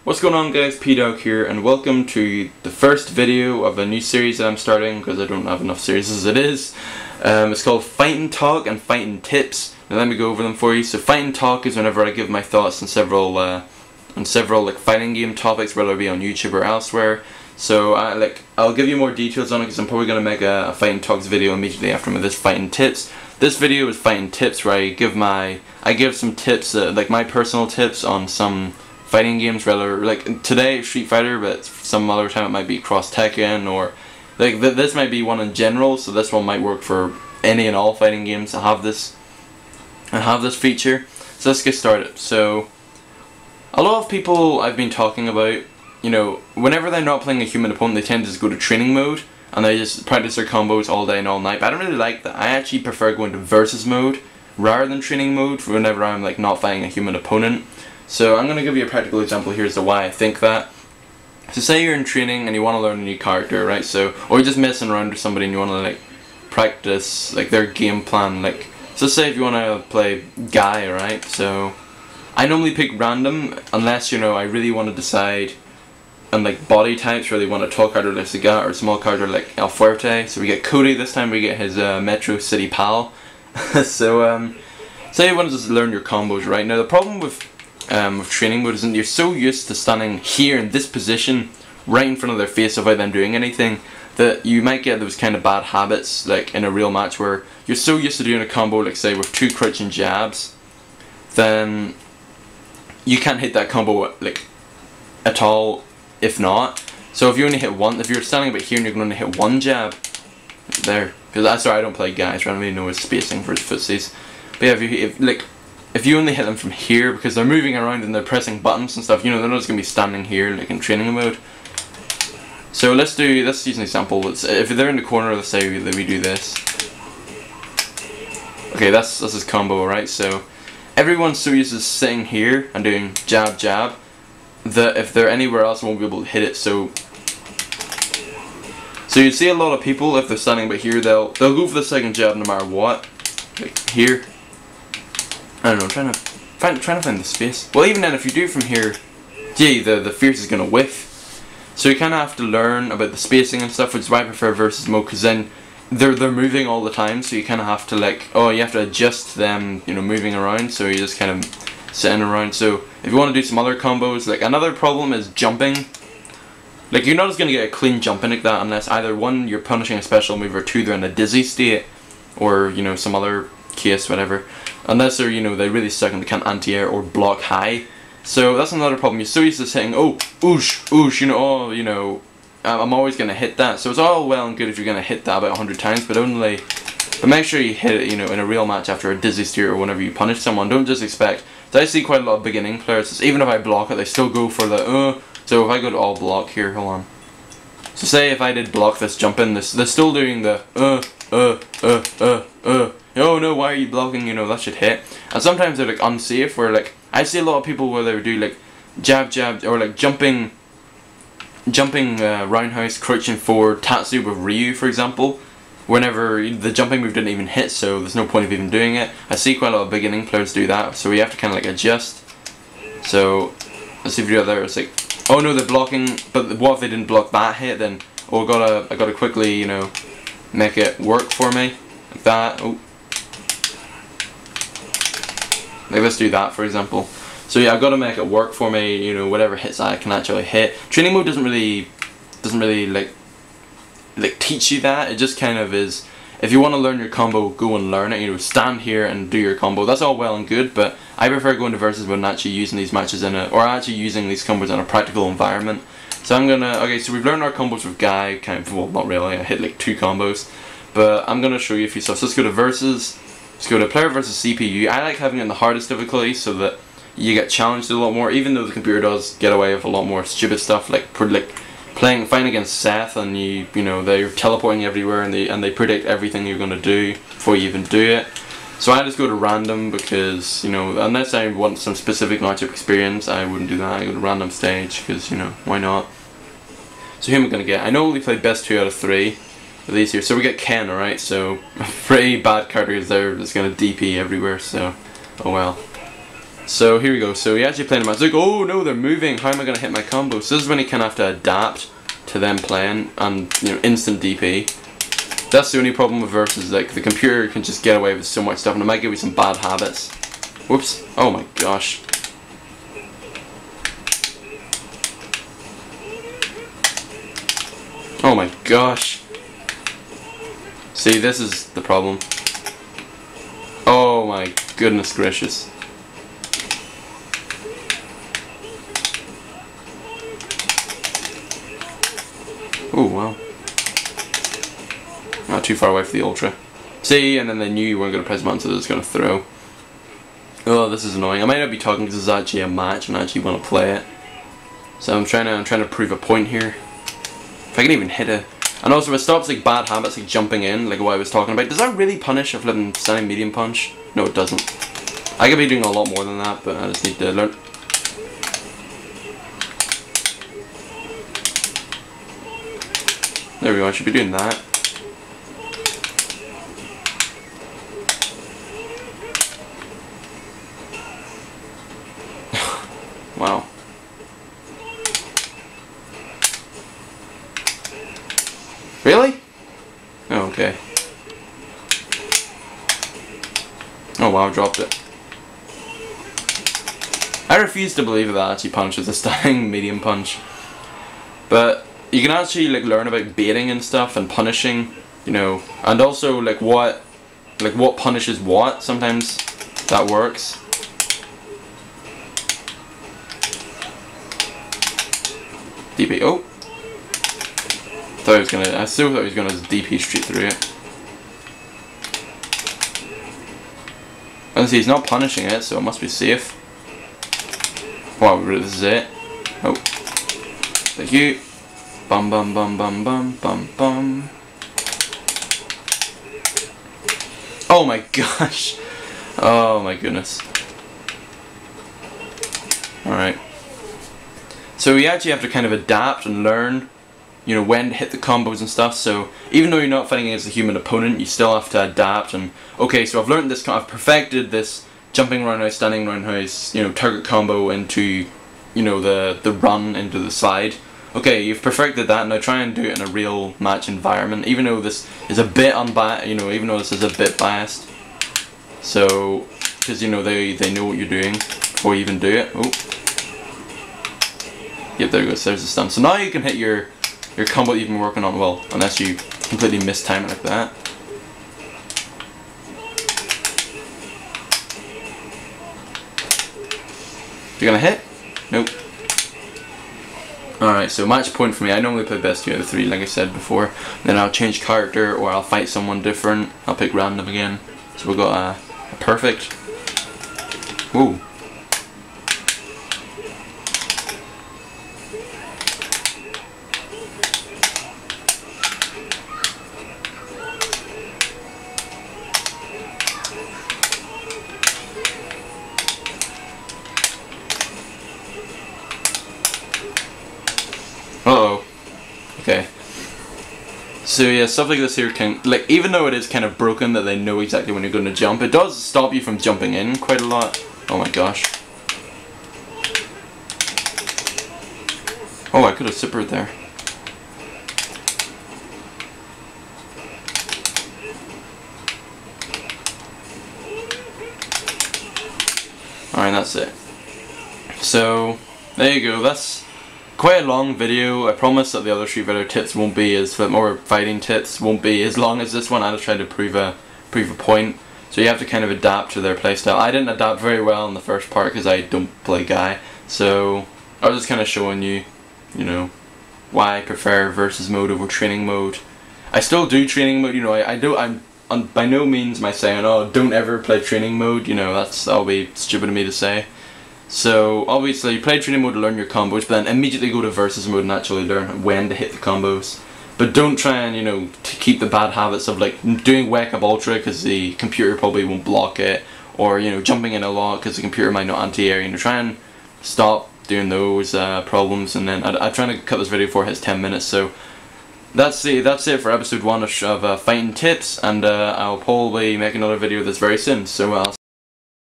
What's going on, guys? Pdaaaawg here, and welcome to the first video of a new series that I'm starting because I don't have enough series as it is. It's called Fightin Talk and Fightin Tips. Now let me go over them for you. So Fightin Talk is whenever I give my thoughts on several like fighting game topics, whether it be on YouTube or elsewhere. So I'll give you more details on it because I'm probably gonna make a Fightin Talks video immediately after this Fightin Tips. This video is Fightin Tips, where I give some tips, like my personal tips on some fighting games, rather like today Street Fighter, but some other time it might be Cross Tekken, or like this might be one in general. So this one might work for any and all fighting games that have this feature. So let's get started. So a lot of people I've been talking about, you know, whenever they're not playing a human opponent, they tend to just go to training mode and they just practice their combos all day and all night. But I don't really like that. I actually prefer going to versus mode rather than training mode for whenever I'm like not fighting a human opponent. So I'm going to give you a practical example here as to why I think that. So say you're in training and you want to learn a new character, right? So, or you're just messing around with somebody and you want to like practice like their game plan. Like, so say if you want to play Guy, right? So I normally pick random unless, you know, I really want to decide on like body types, really want a tall character like Sagat or a small character like El Fuerte. So we get Cody this time, we get his Metro City pal. So say you want to just learn your combos, right? Now the problem with training mode isn't you're so used to standing here in this position right in front of their face without them doing anything that you might get those kind of bad habits like in a real match where you're so used to doing a combo, like say with 2 crouching jabs, then you can't hit that combo like at all if not. So if you only hit one, if you're standing about here and you can only hit 1 jab there, because that's sorry, I don't play guys, so I don't really know his spacing for his footsies. But yeah, if you only hit them from here, because they're moving around and they're pressing buttons and stuff, you know, they're not just going to be standing here like in training mode. So let's use an example. If they're in the corner, let's say that we do this. Okay, that's his combo, right? So everyone's so used to sitting here and doing jab jab that if they're anywhere else, they won't be able to hit it. So you see a lot of people, if they're standing about here, they'll go for the second jab no matter what. Like here. I don't know, trying to find the space. Well, even then, if you do from here, gee, the fierce is gonna whiff. So you kind of have to learn about the spacing and stuff, which is why I prefer versus mode, because then they're moving all the time. So you kind of have to you have to adjust them, you know, moving around. So you're just kind of sitting around. So if you want to do some other combos, like another problem is jumping. Like you're not just gonna get a clean jump in like that unless either 1, you're punishing a special move, or 2, they're in a dizzy state, or you know, some other case, whatever. Unless they're, you know, they really suck and they can't anti-air or block high. So that's another problem. You're so used to hitting, oh, oosh, oosh, you know, oh, you know, I'm always going to hit that. So it's all well and good if you're going to hit that about 100 times, but make sure you hit it, you know, in a real match after a dizzy steer or whenever you punish someone. Don't just expect. So I see quite a lot of beginning players, even if I block it, they still go for the, So if I go to all block here, hold on. So say if I did block this jump in, they're still doing the, oh no, why are you blocking, you know, that should hit. And sometimes they're like unsafe, where like I see a lot of people where they do like jab jab, or like jumping roundhouse, crouching forward, Tatsu with Ryu, for example, whenever the jumping move didn't even hit, so there's no point of even doing it. I see quite a lot of beginning players do that, so we have to kind of like adjust. So let's see if you do there, it's like, oh no, they're blocking, but what if they didn't block that hit? Then I gotta quickly, you know, make it work for me like that. Oh. Like let's do that, for example. So yeah, I've got to make it work for me, you know, whatever hits I can actually hit. Training mode doesn't really like teach you that. It just kind of is, if you want to learn your combo, go and learn it, you know, stand here and do your combo. That's all well and good, but I prefer going to versus mode and actually using these matches actually using these combos in a practical environment. So okay, so we've learned our combos with Guy, kind of, well, not really, I hit like 2 combos, but I'm gonna show you a few stuff. So let's go to versus. Let's go to player versus CPU. I like having it in the hardest difficulty so that you get challenged a lot more, even though the computer does get away with a lot more stupid stuff, like fighting against Seth, and you know, they're teleporting everywhere and they predict everything you're gonna do before you even do it. So I just go to random because, you know, unless I want some specific matchup experience, I wouldn't do that. I go to random stage because, you know, why not? So who am I gonna get? I know we play best 2 out of 3. These here. So we get Ken, alright, so pretty bad characters there that's gonna DP everywhere, so oh well. So here we go. So he actually playing him. I was like, oh no, they're moving. How am I going to hit my combo? So this is when you kind of have to adapt to them playing and, you know, instant DP. That's the only problem with versus, like, the computer can just get away with so much stuff, and it might give you some bad habits. Whoops. Oh my gosh. Oh my gosh. See, this is the problem. Oh my goodness gracious. Oh wow. Not too far away for the ultra. See, and then they knew you weren't going to press button, so they're just going to throw. Oh, this is annoying. I might not be talking because it's actually a match and I actually want to play it. So I'm trying to prove a point here. If I can even hit it. And also it stops like bad habits like jumping in, like what I was talking about. Does that really punish a flipping standing medium punch? No, it doesn't. I could be doing a lot more than that, but I just need to learn. There we go, I should be doing that. Wow. Really? Oh, okay. Oh wow, I dropped it. I refuse to believe that actually punches a stunning medium punch. But you can actually like learn about baiting and stuff and punishing, you know, and also like what punishes what. Sometimes that works. DP. Oh. I still thought he was gonna DP straight through it. And see, he's not punishing it, so it must be safe. Wow, this is it. Oh. Thank you. Bum bum bum bum bum bum bum. Oh my gosh. Oh my goodness. Alright. So you actually have to kind of adapt and learn, you know, when to hit the combos and stuff. So even though you're not fighting against a human opponent, you still have to adapt. And okay, so I've learned this, I've perfected this jumping roundhouse, standing roundhouse, you know, target combo into, you know, the run into the slide. Okay, you've perfected that. Now try and do it in a real match environment. Even though this is a bit unbiased, you know, even though this is a bit biased. So, because you know they know what you're doing before you even do it. Oh. Yep, there it goes. There's the stun. So now you can hit your combo that you've been working on, well, unless you completely mistime it like that. You're gonna hit? Nope. Alright, so match point for me. I normally play best 2 out of 3, like I said before. Then I'll change character, or I'll fight someone different. I'll pick random again. So we've got a perfect. Ooh. Uh-oh. Okay. So yeah, stuff like this here can, like, even though it is kind of broken that they know exactly when you're going to jump, it does stop you from jumping in quite a lot. Oh my gosh. Oh, I could have zippered there. Alright, that's it. So, there you go, that's quite a long video. I promise that the other Street Fighter tips won't be as, or fighting tips won't be as long as this one. I just tried to prove a point. So you have to kind of adapt to their playstyle. I didn't adapt very well in the first part because I don't play Guy. So I was just kind of showing you, you know, why I prefer versus mode over training mode. I still do training mode, you know, I'm by no means am I saying, oh, don't ever play training mode, you know, that'll be stupid of me to say. So obviously you play training mode to learn your combos, but then immediately go to versus mode and actually learn when to hit the combos. But don't try and, you know, to keep the bad habits of like doing wake up ultra because the computer probably won't block it, or, you know, jumping in a lot because the computer might not anti-air. You know, try and stop doing those problems. And then I'm trying to cut this video before it hits 10 minutes. So that's it for episode 1 of Fighting Tips, and I'll probably make another video of this very soon. So